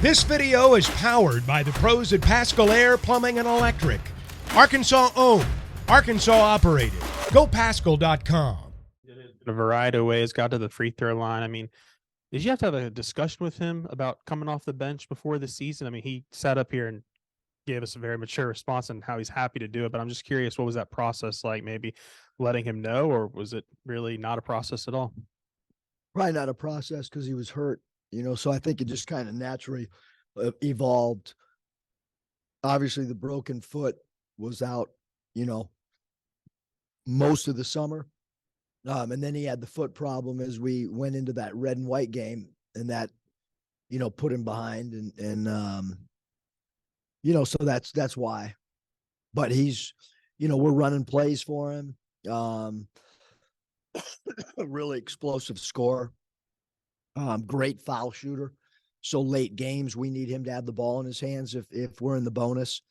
This video is powered by the pros at Pascal Air Plumbing and Electric. Arkansas owned, Arkansas operated. GoPascal.com. In a variety of ways, got to the free throw line. I mean, did you have to have a discussion with him about coming off the bench before the season? I mean, he sat up here and gave us a very mature response on how he's happy to do it. But I'm just curious, what was that process like? Maybe letting him know, or was it really not a process at all? Probably not a process because he was hurt, so I think it just kind of naturally evolved. Obviously, the broken foot was out, most of the summer. And then he had the foot problem as we went into that red and white game, and that, put him behind and so that's why. But he's, we're running plays for him. A really explosive scorer. Great foul shooter. So late games, we need him to have the ball in his hands if we're in the bonus.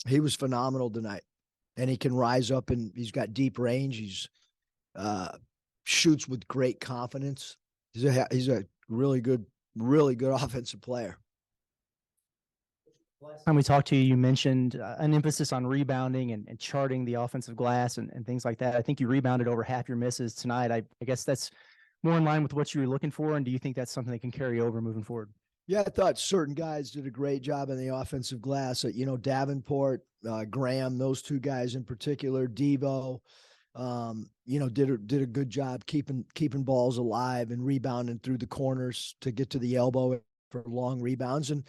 He was phenomenal tonight, and he can rise up, and he's got deep range. He's shoots with great confidence. He's a really good offensive player. Last time we talked to you, you mentioned an emphasis on rebounding and charting the offensive glass and things like that. I think you rebounded over half your misses tonight. I guess that's more in line with what you were looking for. And do you think that's something that can carry over moving forward? Yeah, I thought certain guys did a great job in the offensive glass. Davenport, Graham, those two guys in particular, Devo, did a good job keeping balls alive and rebounding through the corners to get to the elbow for long rebounds. And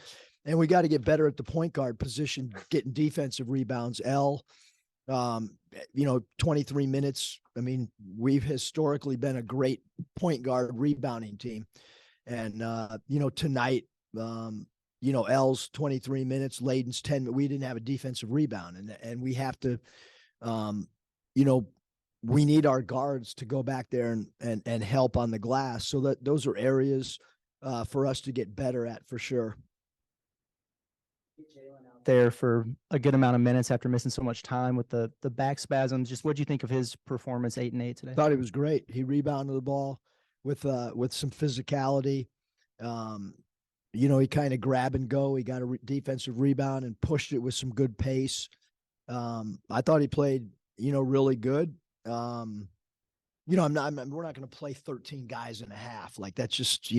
we got to get better at the point guard position, getting defensive rebounds. 23 minutes. I mean, we've historically been a great point guard rebounding team. And, tonight, L's 23 minutes, Layden's 10, we didn't have a defensive rebound. And we have to, we need our guards to go back there and help on the glass. So that those are areas for us to get better at for sure. There for a good amount of minutes after missing so much time with the back spasms. Just what do you think of his performance 8 and 8 today? Thought he was great. He rebounded the ball with some physicality. He kind of grab and go. He got a defensive rebound and pushed it with some good pace. I thought he played, really good. We're not going to play 13 guys and a half. Like that's just,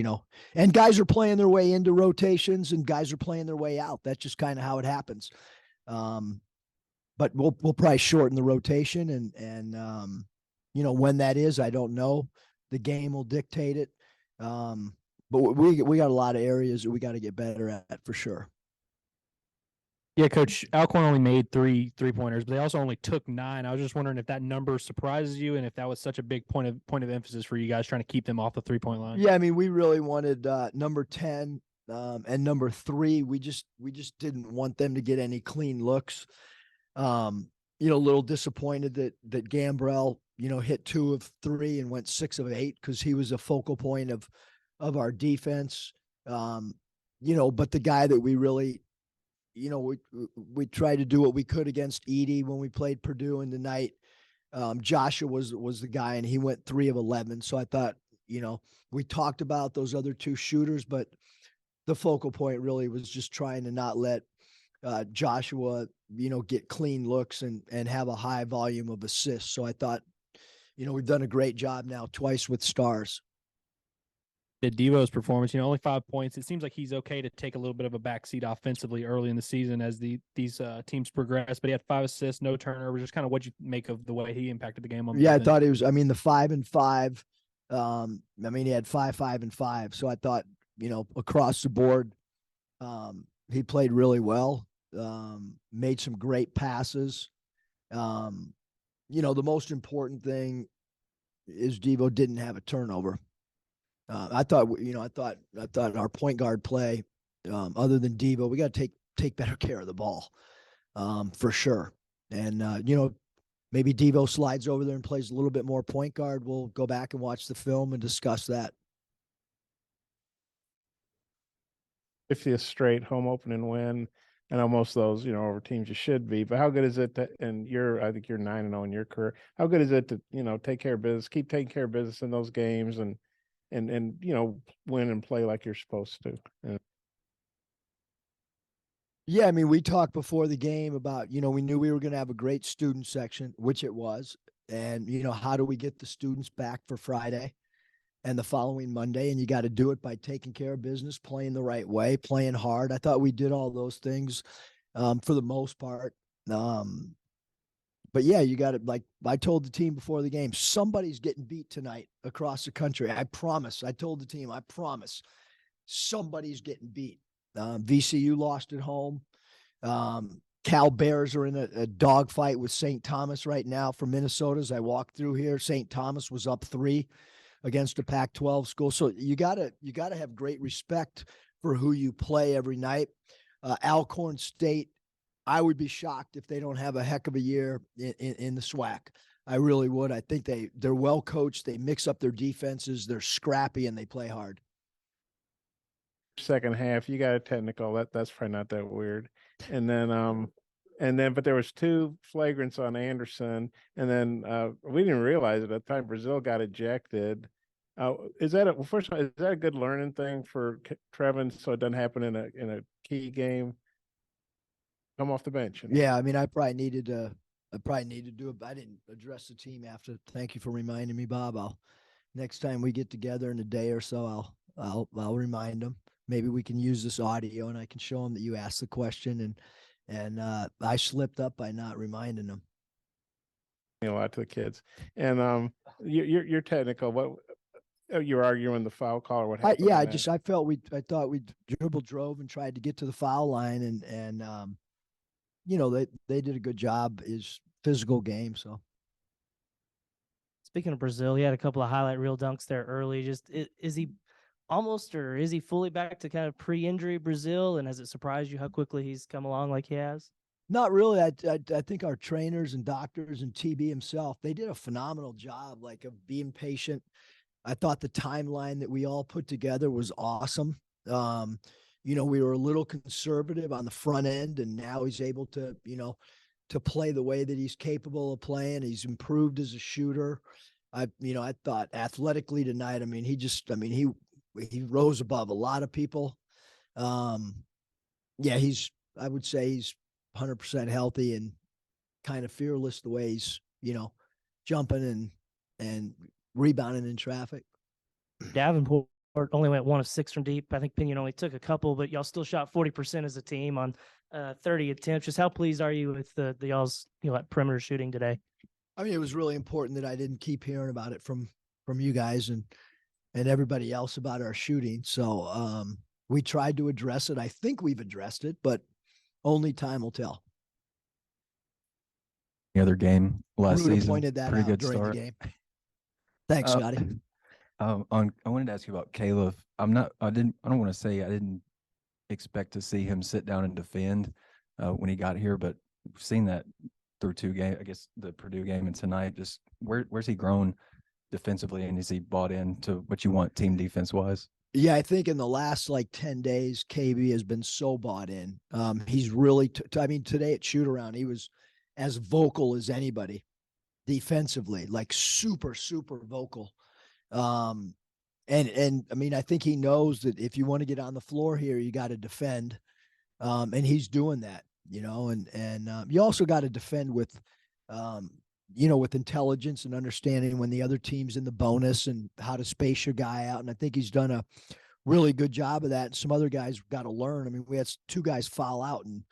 and guys are playing their way into rotations and guys are playing their way out. That's just kind of how it happens. But we'll probably shorten the rotation and when that is, I don't know. The game will dictate it. But we got a lot of areas that we got to get better at for sure. Yeah, Coach, Alcorn only made three-pointers, but they also only took 9. I was just wondering if that number surprises you and if that was such a big point of emphasis for you guys trying to keep them off the three-point line. Yeah, I mean, we really wanted number 10 and number 3. We just didn't want them to get any clean looks. A little disappointed that Gambrell, hit 2 of 3 and went 6 of 8 because he was a focal point of our defense. But the guy that we really we tried to do what we could against Edie when we played Purdue in the night. Joshua was the guy, and he went 3 of 11. So I thought, we talked about those other 2 shooters, but the focal point really was just trying to not let Joshua, get clean looks and have a high volume of assists. So I thought, we've done a great job now twice with stars. Devo's performance, only 5 points. It seems like he's okay to take a little bit of a backseat offensively early in the season as these teams progress. But he had 5 assists, no turnovers. Just kind of what you make of the way he impacted the game on. Yeah, I thought he was. I mean, the 5 and 5. He had 5, 5, and 5. So I thought, across the board, he played really well. Made some great passes. The most important thing is Devo didn't have a turnover. I thought our point guard play, other than Devo, we got to take better care of the ball, for sure. And, maybe Devo slides over there and plays a little bit more point guard. We'll go back and watch the film and discuss that. 50th straight home opening win. And almost those, over teams you should be. But how good is it I think you're 9-0 in your career. How good is it to, take care of business, keep taking care of business in those games and and win and play like you're supposed to. Yeah, I mean, we talked before the game about, we knew we were going to have a great student section, which it was. And, how do we get the students back for Friday and the following Monday? And you got to do it by taking care of business, playing the right way, playing hard. I thought we did all those things for the most part. But yeah, you got to, like I told the team before the game, somebody's getting beat tonight across the country. I promise. I told the team, I promise somebody's getting beat. VCU lost at home. Cal Bears are in a dogfight with St. Thomas right now for Minnesota. As I walked through here, St. Thomas was up 3 against a Pac-12 school. So you gotta have great respect for who you play every night. Alcorn State, I would be shocked if they don't have a heck of a year in the SWAC. I really would. I think they're well coached. They mix up their defenses. They're scrappy and they play hard. Second half, you got a technical. That's probably not that weird. And then, but there was 2 flagrants on Anderson, and then we didn't realize it at the time. Brazil got ejected. Is that first of all, is that a good learning thing for Trevin, so it doesn't happen in a key game? Come off the bench. Yeah, I mean, I probably needed to do it. I didn't address the team after. Thank you for reminding me, Bob. Next time we get together in a day or so, I'll remind them. Maybe we can use this audio and I can show them that you asked the question and I slipped up by not reminding them. A lot to the kids. And you're technical. What you were arguing the foul call or what happened? I thought we drove and tried to get to the foul line and they did a good job. Is physical game. So speaking of Brazil, he had a couple of highlight reel dunks there early. Just is he almost, or is he fully back to kind of pre-injury Brazil? And has it surprised you how quickly he's come along like he has? Not really. I think our trainers and doctors and TB himself, they did a phenomenal job, like of being patient. I thought the timeline that we all put together was awesome. We were a little conservative on the front end, and now he's able to, to play the way that he's capable of playing. He's improved as a shooter. I thought athletically tonight, he rose above a lot of people. I would say he's 100% healthy and kind of fearless the way he's, jumping and rebounding in traffic. Davenport only went 1 of 6 from deep. I think Pinion only took a couple, but y'all still shot 40% as a team on 30 attempts. Just how pleased are you with the y'all's perimeter shooting today? I mean, it was really important that I didn't keep hearing about it from you guys and everybody else about our shooting. So we tried to address it. I think we've addressed it, but only time will tell. The other game last Ruda season, pointed that pretty out good during start. the game. Thanks, Scotty. I wanted to ask you about Caleb. I don't want to say I didn't expect to see him sit down and defend when he got here, but we've seen that through 2 games. I guess the Purdue game and tonight. Just where's he grown defensively, and is he bought into what you want team defense wise? Yeah, I think in the last 10 days, KB has been so bought in. He's really, today at shoot around, he was as vocal as anybody defensively, super, super vocal. I think he knows that if you want to get on the floor here, you got to defend. And he's doing that, and you also got to defend with, with intelligence and understanding when the other team's in the bonus and how to space your guy out. And I think he's done a really good job of that. And some other guys got to learn. We had 2 guys foul out, and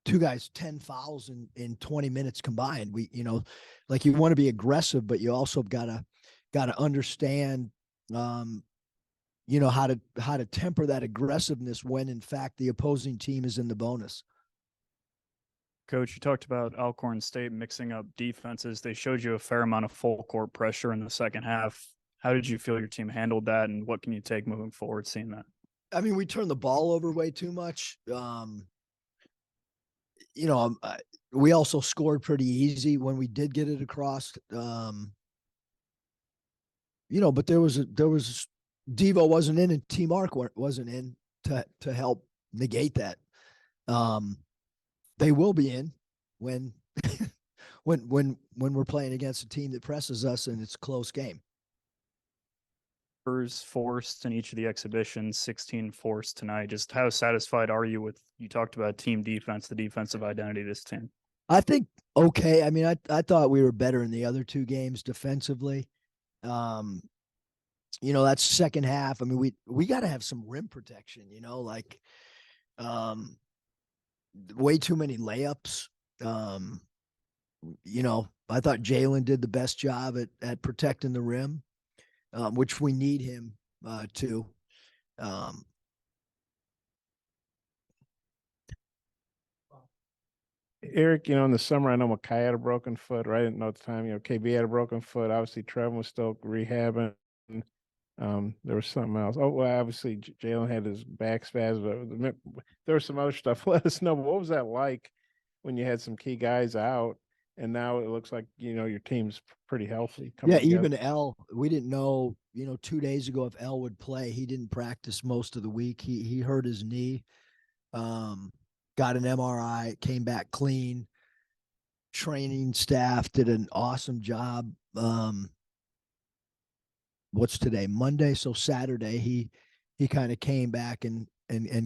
2 guys, 10 fouls in 20 minutes combined. You want to be aggressive, but you also got to understand, how to temper that aggressiveness when in fact the opposing team is in the bonus. Coach, you talked about Alcorn State mixing up defenses. They showed you a fair amount of full court pressure in the second half. How did you feel your team handled that, and what can you take moving forward seeing that? We turned the ball over way too much. We also scored pretty easy when we did get it across. But there was Devo wasn't in and T Mark wasn't in to help negate that. They will be in when when we're playing against a team that presses us and it's a close game. forced in each of the exhibitions, 16 forced tonight. Just how satisfied are you with, you talked about team defense, the defensive identity of this team? I think okay. I mean, I thought we were better in the other two games defensively. That's second half. I mean, we got to have some rim protection, like way too many layups. I thought Jalen did the best job at protecting the rim, which we need him to. Eric, in the summer, I know Makai had a broken foot, right? I didn't know at the time, KB had a broken foot. Obviously, Trevor was still rehabbing. There was something else. Oh, well, obviously, Jalen had his back spasms, but there was some other stuff. Let us know. What was that like when you had some key guys out, and now it looks like, your team's pretty healthy? Yeah, even L, we didn't know, 2 days ago if L would play. He didn't practice most of the week. He hurt his knee. Got an MRI, came back clean. Training staff did an awesome job. What's today? Monday. So Saturday, he kind of came back and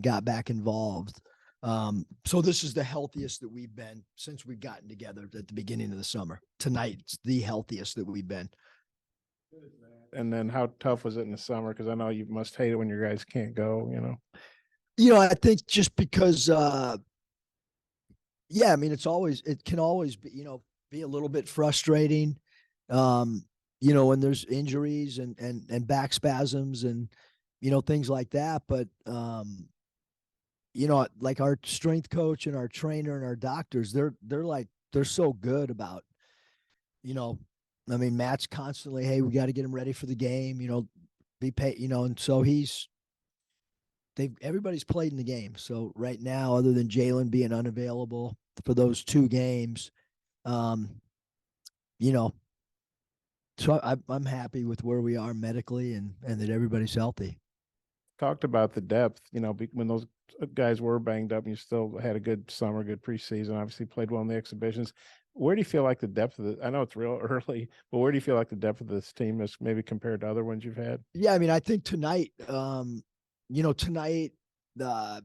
got back involved. So this is the healthiest that we've been since we've gotten together at the beginning of the summer. Tonight's the healthiest that we've been. And then how tough was it in the summer? Because I know you must hate it when your guys can't go, I think just because, I mean, it can always be, be a little bit frustrating, when there's injuries and back spasms and, things like that. But, like our strength coach and our trainer and our doctors, they're so good about, I mean, Matt's constantly, hey, we got to get him ready for the game, be paid, and so everybody's played in the game. So right now, other than Jalen being unavailable for those 2 games, so I'm happy with where we are medically and that everybody's healthy. Talked about the depth, when those guys were banged up and you still had a good summer, good preseason, obviously played well in the exhibitions. Where do you feel like the depth of I know it's real early, but where do you feel like the depth of this team is maybe compared to other ones you've had? Yeah, I mean, I think tonight, tonight, I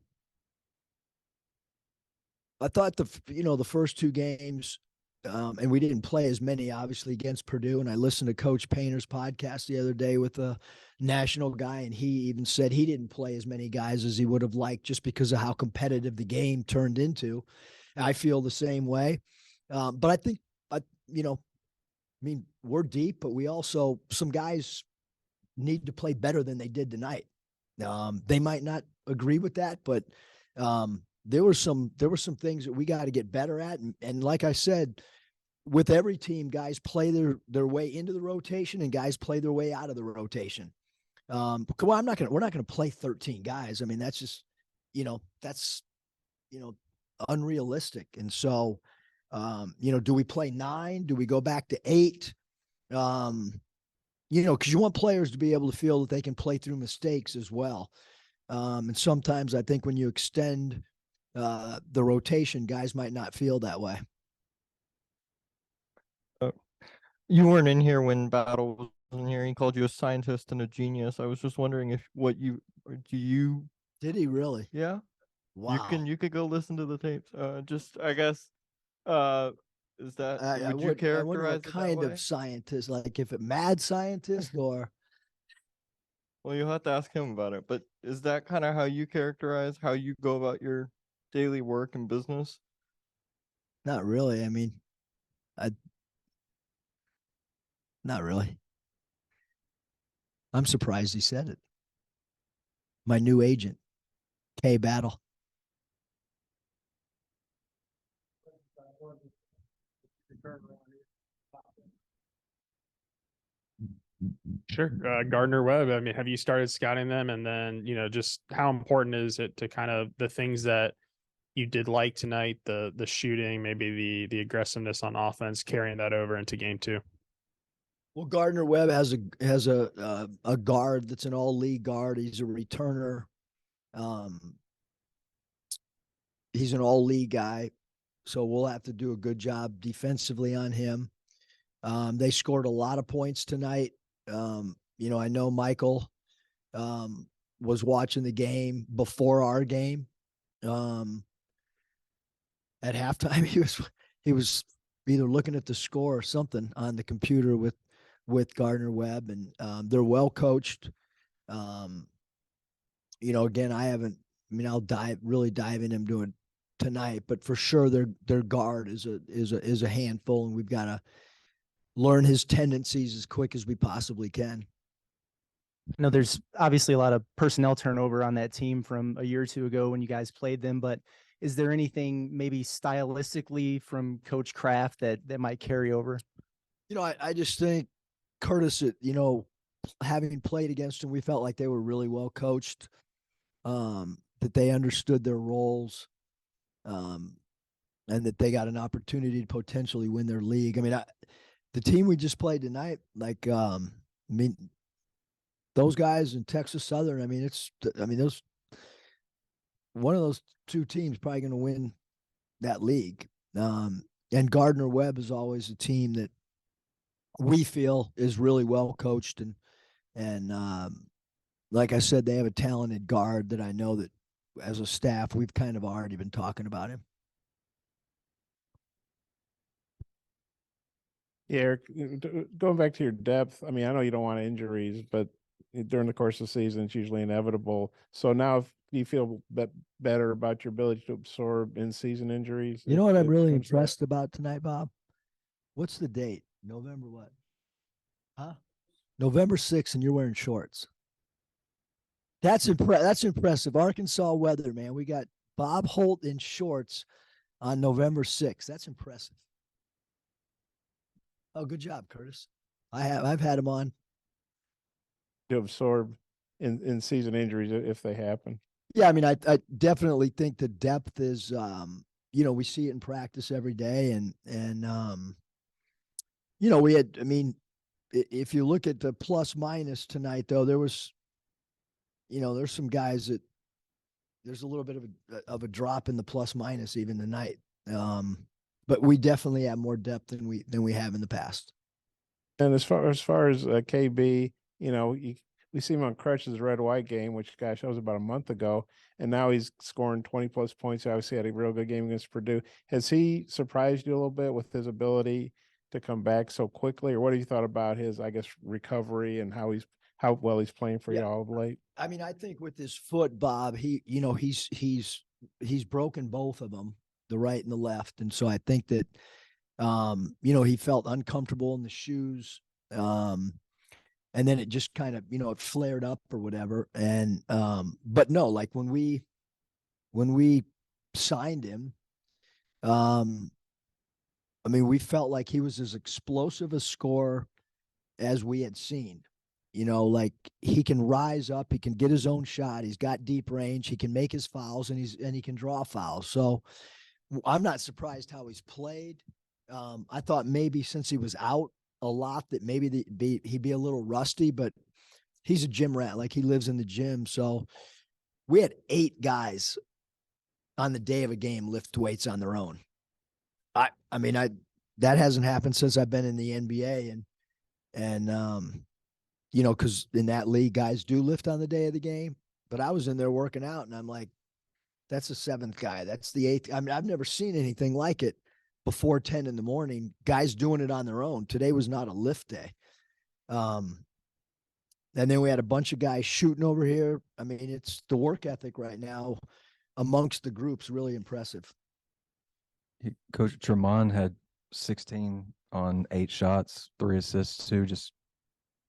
thought the first 2 games, and we didn't play as many, obviously, against Purdue. And I listened to Coach Painter's podcast the other day with a national guy, and he even said he didn't play as many guys as he would have liked just because of how competitive the game turned into. I feel the same way. But I think, we're deep, but we also, some guys need to play better than they did tonight. They might not agree with that, but there were some things that we got to get better at. And like I said, with every team, guys play their way into the rotation and guys play their way out of the rotation. Well, we're not going to play 13 guys. I mean, that's just, that's unrealistic. And so, do we play 9? Do we go back to 8? Because you want players to be able to feel that they can play through mistakes as well. And sometimes I think when you extend the rotation, guys might not feel that way. You weren't in here when Battle was in here. He called you a scientist and a genius. I was just wondering if Did he really? Yeah. Wow. You could go listen to the tapes. Just I guess is that would you I characterize wonder what it that kind way? of scientist, like if it mad scientist or Well, you'll have to ask him about it. But is that kind of how you characterize how you go about your daily work and business? not really. I mean, not really. I'm surprised he said it. My new agent, K Battle. Sure. Gardner Webb, I mean, have you started scouting them? And then, just how important is it to kind of the things that you did like tonight, the shooting, maybe the aggressiveness on offense, carrying that over into game 2? Well, Gardner Webb has a guard that's an all-league guard. He's a returner. He's an all-league guy, so we'll have to do a good job defensively on him. They scored a lot of points tonight. I know Michael was watching the game before our game. At halftime, he was either looking at the score or something on the computer with Gardner Webb, and they're well coached. Again, I'll really dive into him doing tonight, but for sure their guard is a handful, and we've got to learn his tendencies as quick as we possibly can. No, there's obviously a lot of personnel turnover on that team from a year or two ago when you guys played them, but is there anything maybe stylistically from Coach Kraft that might carry over? I just think Curtis, having played against him, we felt like they were really well coached, that they understood their roles, and that they got an opportunity to potentially win their league. I mean, the team we just played tonight, those guys in Texas Southern, those one of those two teams probably going to win that league. And Gardner Webb is always a team that we feel is really well coached, and like I said, they have a talented guard that I know that as a staff we've kind of already been talking about him. Yeah, Eric, going back to your depth, I mean, I know you don't want injuries, but during the course of the season, it's usually inevitable. So now, do you feel better about your ability to absorb in-season injuries? You know what I'm really impressed about tonight, Bob? What's the date? November what? Huh? November 6th, and you're wearing shorts. That's impressive. Arkansas weather, man. We got Bob Holt in shorts on November 6th. That's impressive. Oh, good job, Curtis. I've had him on. To absorb in-season injuries if they happen. Yeah, I mean, I definitely think the depth is, we see it in practice every day, and if you look at the plus minus tonight, though, there's some guys that there's a little bit of a drop in the plus minus even tonight. But we definitely have more depth than we have in the past. And as far as KB, we see him on Crutch's red-white game, which, gosh, that was about a month ago, and now he's scoring 20-plus points. He obviously had a real good game against Purdue. Has he surprised you a little bit with his ability to come back so quickly, or what have you thought about his, I guess, recovery and how well he's playing for y'all of late? I mean, I think with his foot, Bob, he's broken both of them, the right and the left, and so I think that he felt uncomfortable in the shoes. And then it just kind of, it flared up or whatever. And, but no, like when we signed him, we felt like he was as explosive a scorer as we had seen. Like he can rise up, he can get his own shot, he's got deep range, he can make his fouls, and he can draw fouls. So I'm not surprised how he's played. I thought maybe since he was out a lot that maybe he'd be a little rusty, but he's a gym rat. Like he lives in the gym. So we had 8 guys on the day of a game lift weights on their own. That hasn't happened since I've been in the NBA, and because in that league guys do lift on the day of the game, but I was in there working out and I'm like, that's the 7th guy. That's the 8th. I mean, I've never seen anything like it. Before 10 in the morning, guys doing it on their own. Today was not a lift day. And then we had a bunch of guys shooting over here. I mean, it's the work ethic right now amongst the groups, really impressive. Coach Tremont had 16 on 8 shots, 3 assists too. Just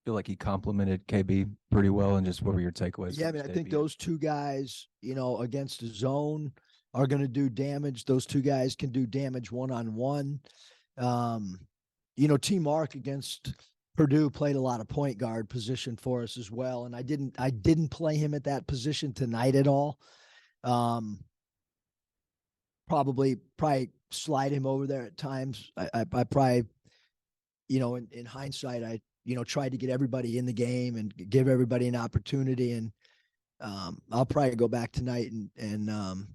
feel like he complimented KB pretty well. And just what were your takeaways? Yeah, I mean, I think those 2 guys, against the zone are going to do damage. Those 2 guys can do damage one-on-one. T Mark against Purdue played a lot of point guard position for us as well. And I didn't play him at that position tonight at all. Probably slide him over there at times. I probably, in hindsight, I tried to get everybody in the game and give everybody an opportunity. And I'll probably go back tonight and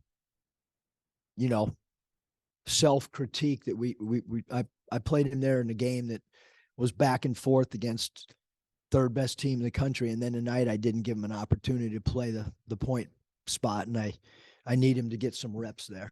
self-critique that I played him there in a game that was back and forth against third best team in the country. And then tonight I didn't give him an opportunity to play the point spot, and I need him to get some reps there.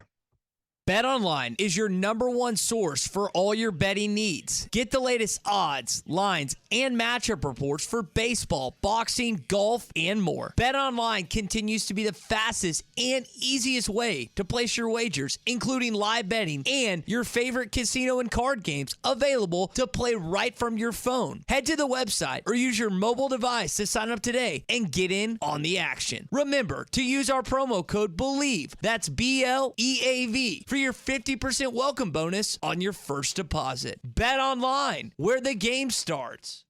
BetOnline is your #1 source for all your betting needs. Get the latest odds, lines, and matchup reports for baseball, boxing, golf, and more. BetOnline continues to be the fastest and easiest way to place your wagers, including live betting and your favorite casino and card games available to play right from your phone. Head to the website or use your mobile device to sign up today and get in on the action. Remember to use our promo code BELIEVE, that's BLEAV, for your 50% welcome bonus on your first deposit. Bet online, where the game starts.